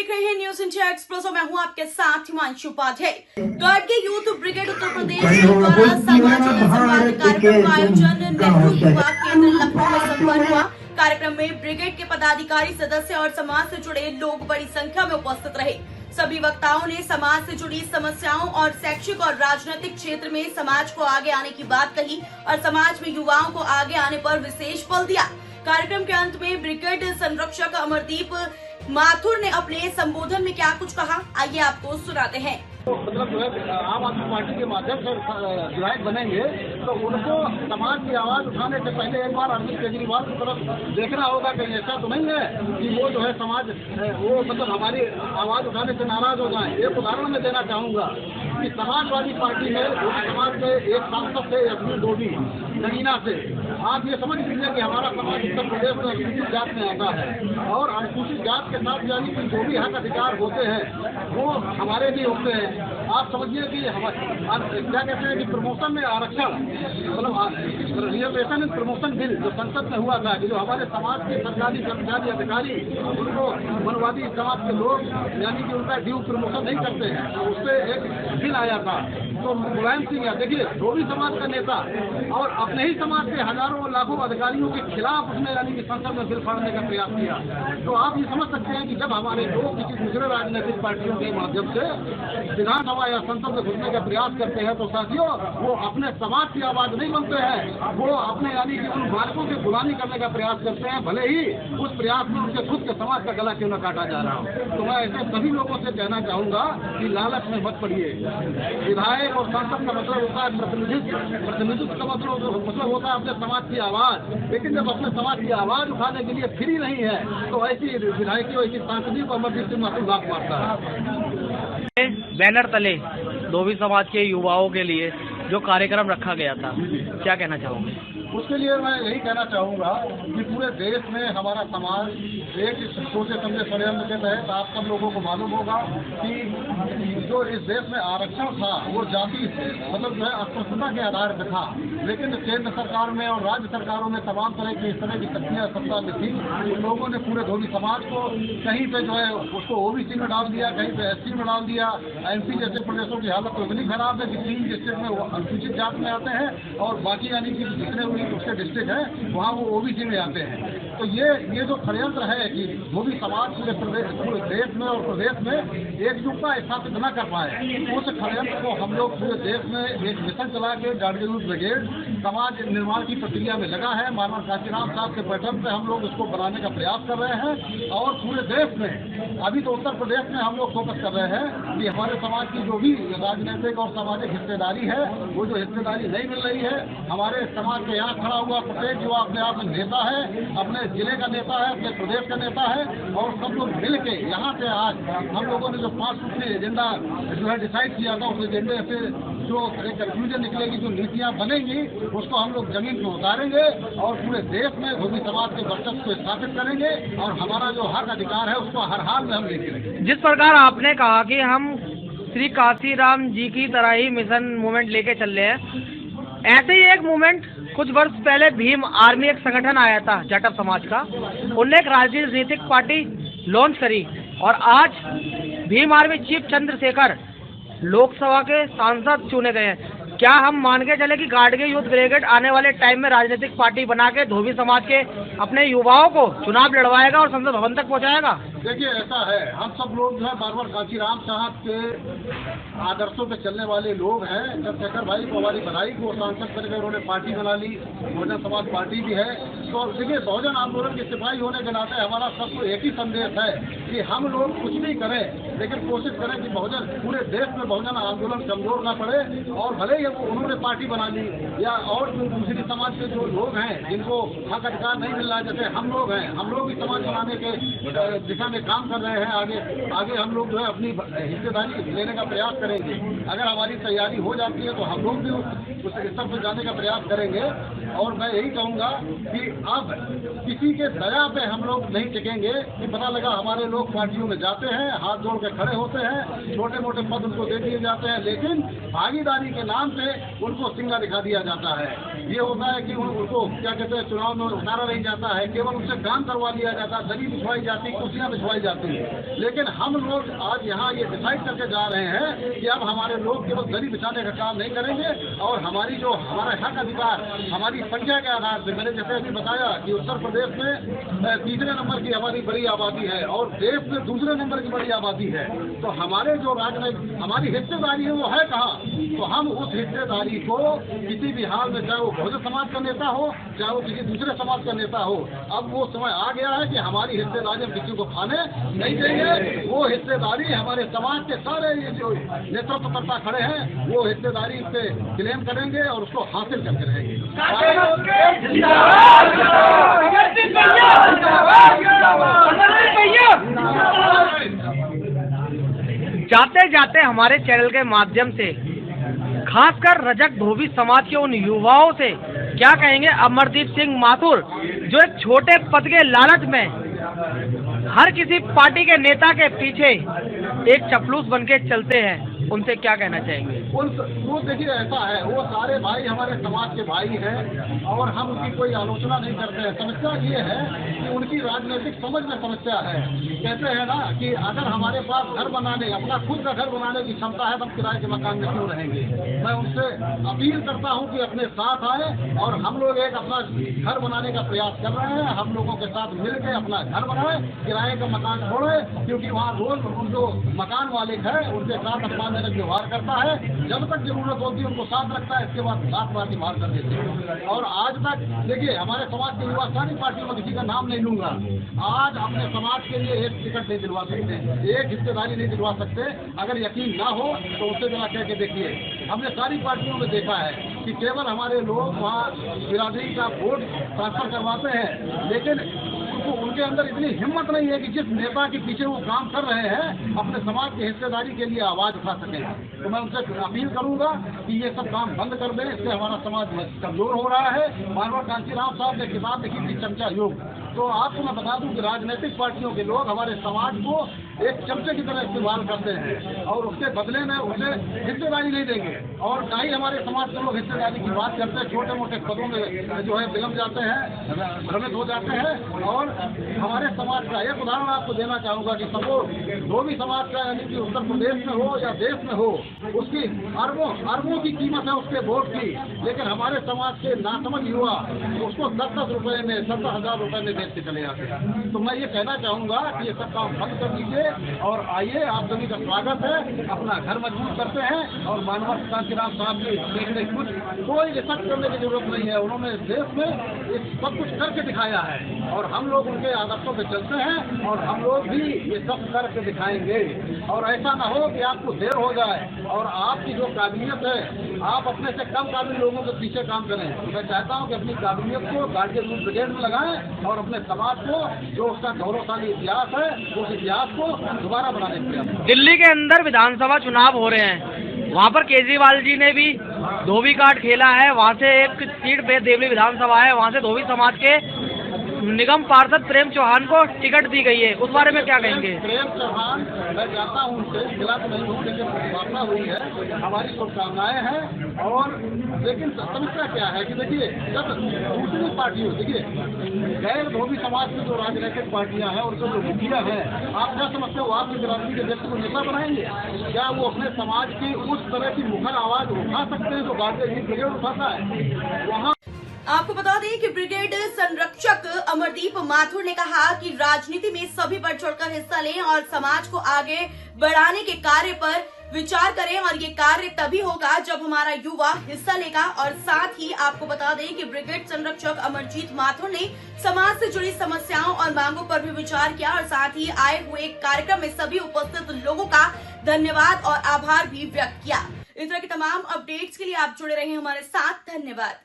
देख रहे हैं न्यूज इंडिया एक्सप्रेस और मैं हूं आपके साथ हिमांशु उपाध्याय। गार्गे यूथ ब्रिगेड उत्तर प्रदेश द्वारा सामाजिक संवाद कार्यक्रम का आयोजन नेहरू युवा केंद्र लखनऊ में संपन्न हुआ। कार्यक्रम में ब्रिगेड के पदाधिकारी, सदस्य और समाज से जुड़े लोग बड़ी संख्या में उपस्थित रहे। सभी वक्ताओं ने समाज से जुड़ी समस्याओं और शैक्षिक और राजनीतिक क्षेत्र में समाज को आगे आने की बात कही और समाज में युवाओं को आगे आने पर विशेष बल दिया। कार्यक्रम के अंत में ब्रिगेड संरक्षक अमरदीप माथुर ने अपने संबोधन में क्या कुछ कहा, आइए आपको सुनाते हैं। मतलब जो है आम आदमी पार्टी के माध्यम से विधायक बनेंगे तो उनको समाज की आवाज उठाने से पहले एक बार अरविंद केजरीवाल की तरफ देखना होगा। कहीं ऐसा तो नहीं है कि वो जो है समाज वो मतलब हमारी आवाज उठाने से नाराज हो जाए। एक उदाहरण मैं देना चाहूंगा कि समाजवादी पार्टी में समाज के एक सांसद थे यशवी डोभी नगीना से। आप ये समझ लीजिए कि हमारा समाज उत्तर प्रदेश में अनुसूचित जात में आता है और अनुसूचित जात के साथ यानी कि जो भी हक अधिकार होते हैं वो हमारे भी होते हैं। आप समझिए कि क्या कहते हैं कि प्रमोशन में आरक्षण मतलब रिजर्वेशन एंड प्रमोशन बिल जो संसद में हुआ था कि जो हमारे समाज के सरकारी कर्मचारी अधिकारी उनको वनवादी समाज के लोग यानी कि उनका ड्यू प्रमोशन नहीं करते हैं, तो उससे एक बिल आया था। तो मुलायम सिंह देखिए धोबी समाज का नेता और अपने ही समाज के हजारों लाखों अधिकारियों के खिलाफ उसने यानी कि संसद में बिल फाड़ने का प्रयास किया। तो आप ये समझ सकते हैं कि जब हमारे लोग किसी दूसरे राजनीतिक पार्टियों के माध्यम से विधानसभा या संसद में घुसने का प्रयास करते हैं तो साथियों वो अपने समाज की आवाज नहीं बनते हैं, वो अपने यानी कि उन बालकों की गुलामी करने का प्रयास करते हैं, भले ही उस प्रयास में उनके खुद के समाज का गला क्यों न काटा जा रहा हो। तो मैं ऐसे सभी लोगों से कहना चाहूंगा कि लालच में मत पड़िए। विधायक और सांसद का मतलब होता है प्रतिनिधित्व का मतलब होता है अपने समाज की आवाज, लेकिन जब अपने समाज की आवाज उठाने के लिए फ्री नहीं है तो ऐसी विधायकी और ऐसी सांसदी को अमरदीप सिंह माथुर लाख मारता है। बैनर तले धोबी समाज के युवाओं के लिए जो कार्यक्रम रखा गया था, क्या कहना चाहोगे? उसके लिए मैं यही कहना चाहूँगा कि पूरे देश में हमारा समाज एक सोचे समझे षड्यंत्र के तहत आप सब लोगों को मालूम होगा कि जो इस देश में आरक्षण था वो जाति मतलब जो है अस्पृश्यता के आधार पर था, लेकिन केंद्र सरकार में और राज्य सरकारों में तमाम तरह की इस तरह की शक्तियाँ सत्ता में थी। उन लोगों ने पूरे धोबी समाज को कहीं पे जो है उसको ओबीसी में डाल दिया, कहीं पे एससी में डाल दिया। एमपी जैसे प्रदेशों की हालत तो इतनी खराब है कि 3 डिस्ट्रिक्ट में वो अनुसूचित जात में आते हैं और बाकी यानी कि जितने उसके डिस्ट्रिक्ट है वहाँ वो ओबीसी में आते हैं। तो ये जो षड्यंत्र है कि धोबी समाज पूरे देश में और प्रदेश में एकजुटता स्थापित न कर पाए, उस षड्यंत्र को हम लोग पूरे देश में एक मिशन चला के गार्गे यूथ ब्रिगेड समाज निर्माण की प्रक्रिया में लगा है। मानव कांचीराम साहब के पैटर्न पे हम लोग इसको बनाने का प्रयास कर रहे हैं और पूरे देश में अभी तो उत्तर प्रदेश में हम लोग फोकस कर रहे हैं कि हमारे समाज की जो भी राजनीतिक और सामाजिक हिस्सेदारी है वो जो हिस्सेदारी नहीं मिल रही है। हमारे समाज के यहाँ खड़ा हुआ प्रत्येक युवा अपने आप में नेता है, अपने जिले का नेता है, अपने प्रदेश का नेता है और सब लोग मिल के यहाँ से आज हम लोगों ने जो 5 सूत्री एजेंडा जो है डिसाइड किया था उस एजेंडे से जो एक कंक्लूजन निकलेगी, जो नीतियाँ बनेंगी उसको हम लोग जमीन पर उतारेंगे और पूरे देश में धोबी समाज के वर्चस्व को स्थापित करेंगे और हमारा जो हक अधिकार है उसको हर हाल में हम लेके रहेंगे। जिस प्रकार आपने कहा कि हम श्री काशीराम जी की तरह ही मिशन मूवमेंट लेके चल रहे हैं, ऐसे ही एक मूवमेंट कुछ वर्ष पहले भीम आर्मी एक संगठन आया था जाटव समाज का, उनने एक राजनीतिक पार्टी लॉन्च करी और आज भीम आर्मी चीफ चंद्रशेखर लोकसभा के सांसद चुने गए हैं। क्या हम मान के चले कि गार्गे यूथ ब्रिगेड आने वाले टाइम में राजनीतिक पार्टी बना के धोबी समाज के अपने युवाओं को चुनाव लड़वाएगा और संसद भवन तक पहुंचाएगा? देखिए ऐसा है, हम सब लोग जो है बार कांचीराम साहब के आदर्शों पे चलने वाले लोग हैं। चंद्रशेखर भाई को हमारी बधाई को सांसद करके उन्होंने पार्टी बना ली, बहुजन समाज पार्टी भी है। तो देखिए बहुजन आंदोलन के सिपाही होने के नाते हमारा सबको एक ही संदेश है कि हम लोग कुछ भी करें लेकिन कोशिश करें कि बहुजन पूरे देश में बहुजन आंदोलन कमजोर ना पड़े और भले ही उन्होंने पार्टी बना ली या और जो दूसरी समाज के जो लोग हैं जिनको हक अधिकार नहीं मिल रहा है, जैसे हम लोग हैं, हम लोग भी समाज बनाने के दिशा में काम कर रहे हैं। आगे हम लोग जो है अपनी हिस्सेदारी लेने का प्रयास करेंगे। अगर हमारी तैयारी हो जाती है तो हम लोग भी उस स्तर पर जाने का प्रयास करेंगे। और मैं यही कहूँगा कि अब किसी के दया पे हम लोग नहीं टिकेंगे कि पता लगा हमारे लोग पार्टियों में जाते हैं, हाथ जोड़ के खड़े होते हैं, छोटे मोटे पद उनको दे दिए जाते हैं, लेकिन भागीदारी के नाम पे उनको सिंगा दिखा दिया जाता है। ये होता है कि उनको क्या कहते हैं चुनाव में उतारा नहीं जाता है, केवल उनसे काम करवा लिया जाता है, दली बिछवाई जाती, कुर्सियाँ पिछवाई जाती है। लेकिन हम लोग आज यहाँ ये डिसाइड करके जा रहे हैं कि अब हमारे लोग केवल दरी बिछाने का काम नहीं करेंगे और हमारी जो हमारा हक अधिकार हमारी संख्या के आधार से, मैंने जैसे अभी बताया कि उत्तर प्रदेश में तीसरे नंबर की हमारी बड़ी आबादी है और देश में दूसरे नंबर की बड़ी आबादी है, तो हमारे जो राजनीतिक हमारी हिस्सेदारी है वो है कहाँ? तो हम उस हिस्सेदारी को किसी भी हाल में, चाहे वो बहुजन समाज का नेता हो, चाहे वो किसी दूसरे समाज का नेता हो, अब वो समय आ गया है कि हमारी हिस्सेदारी हम किसी को खाने नहीं देंगे। वो हिस्सेदारी हमारे समाज के सारे ये जो नेतृत्वकर्ता खड़े हैं वो हिस्सेदारी पे क्लेम करेंगे और उसको हासिल करके रहेंगे। जाते जाते हमारे चैनल के माध्यम से खासकर रजक धोबी समाज के उन युवाओं से क्या कहेंगे अमरदीप सिंह माथुर, जो एक छोटे पद के लालच में हर किसी पार्टी के नेता के पीछे एक चपलूस बन के चलते हैं, उनसे क्या कहना चाहेंगे? वो देखिए ऐसा है, वो सारे भाई हमारे समाज के भाई हैं और हम उनकी कोई आलोचना नहीं करते हैं। समस्या ये है कि उनकी राजनीतिक समझ में समस्या है। कहते हैं ना कि अगर हमारे पास घर बनाने, अपना खुद का घर बनाने की क्षमता है तो हम किराए के मकान में क्यों रहेंगे। मैं उनसे अपील करता हूँ कि अपने साथ आए और हम लोग एक अपना घर बनाने का प्रयास कर रहे हैं। हम लोगों के साथ मिलकर अपना घर बनाए, किराए का मकान छोड़े, क्योंकि वहाँ रोज जो मकान मालिक है उनके साथ अपमानजनक व्यवहार करता है। जब तक जरूरत होती है उनको साथ रखता है, इसके बाद साथ बात बाहर कर देते हैं। और आज तक देखिए हमारे समाज के युवा सारी पार्टियों में किसी का नाम नहीं लूंगा, आज अपने समाज के लिए एक टिकट नहीं दिलवा सकते, एक हिस्सेदारी नहीं दिलवा सकते। अगर यकीन ना हो तो उससे जरा कह के देखिए। हमने सारी पार्टियों में देखा है कि केवल हमारे लोग वहाँ बिरादरी का वोट ट्रांसफर करवाते हैं, लेकिन उनके अंदर इतनी हिम्मत नहीं है कि जिस नेता के पीछे वो काम कर रहे हैं अपने समाज की हिस्सेदारी के लिए आवाज उठा सकें। तो मैं उनसे अपील करूंगा कि ये सब काम बंद कर दें, इससे हमारा समाज कमजोर हो रहा है। मानव कांचीराम साहब ने किताब लिखी थी चमचा योग, तो आपको मैं बता दूं कि राजनीतिक पार्टियों के लोग हमारे समाज को एक चमचे की तरह इस्तेमाल करते हैं और उसके बदले में उसे हिस्सेदारी नहीं देंगे। और ना ही हमारे समाज के लोग हिस्सेदारी की बात करते हैं, छोटे मोटे पदों में जो है विलम्ब जाते हैं, भ्रमित हो जाते हैं। और हमारे समाज का एक उदाहरण आपको देना चाहूंगा कि सपोज धोबी समाज का, यानी कि उत्तर प्रदेश में हो या देश में हो, उसकी अरबों की कीमत है उसके वोट की, लेकिन हमारे समाज के नासमझ युवा उसको 10-10 रुपए में, 70,000 रुपए में बेच के चले जाते हैं। तो मैं ये कहना चाहूंगा कि ये सब काम बंद कर दीजिए और आइए, आप सभी का स्वागत है। अपना घर मजबूत करते हैं और मानव कांचीराम साहब की देखने कोई रिसर्च करने की जरूरत नहीं है। उन्होंने देश में सब कुछ करके दिखाया है और हम लोग उनके आदर्शों पे चलते हैं और हम लोग भी ये सब करके दिखाएंगे। और ऐसा ना हो कि आपको देर हो जाए और आपकी जो काबिलियत है आप अपने से कम काबिल लोगों के पीछे काम करें। तो मैं चाहता हूँ कि अपनी काबिलियत को गार्जियन रूट ब्रिगेड में लगाएं और अपने समाज को जो उसका गौरवशाली इतिहास है उस इतिहास को दोबारा बनाने के लिए। दिल्ली के अंदर विधानसभा चुनाव हो रहे हैं, वहाँ पर केजरीवाल जी ने भी धोबी कार्ड खेला है। वहाँ से एक सीट पे देवली विधानसभा है, वहाँ से धोबी समाज के निगम पार्षद प्रेम चौहान को टिकट दी गई है, उस बारे में क्या कहेंगे? प्रेम चौहान, मैं जानता हूँ उनसे, मिला तो नहीं हूँ लेकिन वार्ता हुई है, हमारी शुभकामनाएं हैं। और लेकिन समस्या क्या है कि देखिए जब दूसरी पार्टियों, देखिए गैर धोबी समाज की जो राजनीतिक पार्टियां हैं उनके जो मुखिया हैं, आप क्या समझते हो आपकी बिरादरी के व्यक्ति को नेता बनाएंगे? क्या वो अपने समाज की उस तरह की मुखर आवाज उठा सकते हैं जो गार्जियन ब्रिगेड उठाता है? वहाँ आपको बता दें कि ब्रिगेड संरक्षक अमरदीप माथुर ने कहा कि राजनीति में सभी बढ़ चढ़कर हिस्सा लें और समाज को आगे बढ़ाने के कार्य पर विचार करें, और ये कार्य तभी होगा जब हमारा युवा हिस्सा लेगा। और साथ ही आपको बता दें कि ब्रिगेड संरक्षक अमरजीत माथुर ने समाज से जुड़ी समस्याओं और मांगों पर भी विचार किया और साथ ही आए हुए कार्यक्रम में सभी उपस्थित लोगों का धन्यवाद और आभार भी व्यक्त किया। इस तरह के तमाम अपडेट्स के लिए आप जुड़े रहें हमारे साथ। धन्यवाद।